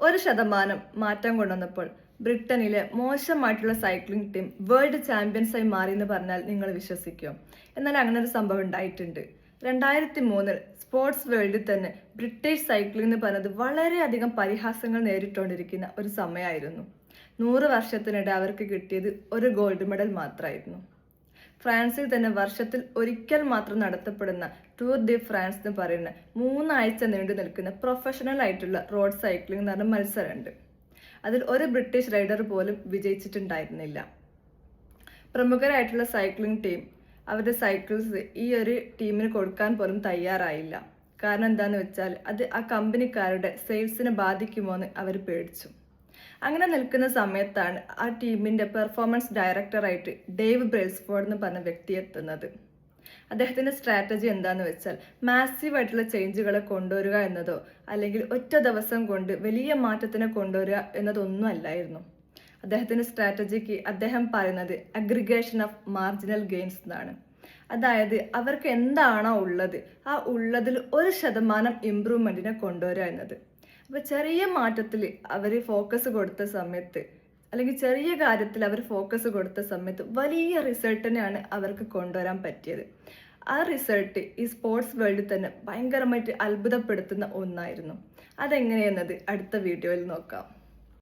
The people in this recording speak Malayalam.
1% മാറ്റം കൊണ്ടുവന്നപ്പോൾ ബ്രിട്ടനിലെ മോശമായിട്ടുള്ള സൈക്ലിംഗ് ടീം വേൾഡ് ചാമ്പ്യൻസായി മാറി എന്ന് പറഞ്ഞാൽ നിങ്ങൾ വിശ്വസിക്കുമോ? എന്നാൽ അങ്ങനെ ഒരു സംഭവം ഉണ്ടായിട്ടുണ്ട്. 2003 സ്പോർട്സ് വേൾഡിൽ തന്നെ ബ്രിട്ടീഷ് സൈക്ലിംഗ് എന്ന് പറഞ്ഞത് വളരെയധികം പരിഹാസങ്ങൾ നേരിട്ടുകൊണ്ടിരിക്കുന്ന ഒരു സമയമായിരുന്നു. 100 വർഷത്തിനിടെ അവർക്ക് കിട്ടിയത് ഒരു ഗോൾഡ് മെഡൽ മാത്രമായിരുന്നു. ഫ്രാൻസിൽ തന്നെ വർഷത്തിൽ ഒരിക്കൽ മാത്രം നടത്തപ്പെടുന്ന ടൂർ ഡി ഫ്രാൻസ് എന്ന് പറയുന്ന 3 ആഴ്ച നീണ്ടു നിൽക്കുന്ന പ്രൊഫഷണൽ ആയിട്ടുള്ള റോഡ് സൈക്ലിംഗ് എന്ന് പറഞ്ഞ മത്സരമുണ്ട്. അതിൽ ഒരു ബ്രിട്ടീഷ് റൈഡർ പോലും വിജയിച്ചിട്ടുണ്ടായിരുന്നില്ല. പ്രമുഖരായിട്ടുള്ള സൈക്ലിംഗ് ടീം അവരുടെ സൈക്കിൾസ് ഈ ഒരു ടീമിന് കൊടുക്കാൻ പോലും തയ്യാറായില്ല. കാരണം എന്താണെന്ന് വെച്ചാൽ അത് ആ കമ്പനിക്കാരുടെ സെയിൽസിനെ ബാധിക്കുമോ എന്ന് അവർ പേടിച്ചു. അങ്ങനെ നിൽക്കുന്ന സമയത്താണ് ആ ടീമിൻ്റെ പെർഫോമൻസ് ഡയറക്ടറായിട്ട് ഡേവ് ബ്രേസ്ഫോർഡ് എന്ന് പറഞ്ഞ വ്യക്തി എത്തുന്നത്. അദ്ദേഹത്തിൻ്റെ സ്ട്രാറ്റജി എന്താണെന്ന് വെച്ചാൽ മാസീവായിട്ടുള്ള ചേഞ്ചുകളെ കൊണ്ടുവരിക എന്നതോ അല്ലെങ്കിൽ ഒറ്റ ദിവസം കൊണ്ട് വലിയ മാറ്റത്തിനെ കൊണ്ടുവരിക എന്നതൊന്നും അല്ലായിരുന്നു. അദ്ദേഹത്തിൻ്റെ സ്ട്രാറ്റജിക്ക് അദ്ദേഹം പറയുന്നത് അഗ്രിഗേഷൻ ഓഫ് മാർജിനൽ ഗെയിൻസ് എന്നാണ്. അതായത് അവർക്ക് എന്താണോ ഉള്ളത് ആ ഉള്ളതിൽ 1% ഇമ്പ്രൂവ്മെൻറ്റിനെ കൊണ്ടുവരിക എന്നത്. അപ്പോൾ ചെറിയ മാറ്റത്തിൽ അവർ ഫോക്കസ് കൊടുത്ത സമയത്ത് അല്ലെങ്കിൽ ചെറിയ കാര്യത്തിൽ അവർ ഫോക്കസ് കൊടുത്ത സമയത്ത് വലിയ റിസൾട്ടിനെയാണ് അവർക്ക് കൊണ്ടുവരാൻ പറ്റിയത്. ആ റിസൾട്ട് ഈ സ്പോർട്സ് വേൾഡിൽ തന്നെ ഭയങ്കരമായിട്ട് അത്ഭുതപ്പെടുത്തുന്ന ഒന്നായിരുന്നു. അതെങ്ങനെയെന്നത് അടുത്ത വീഡിയോയിൽ നോക്കാം.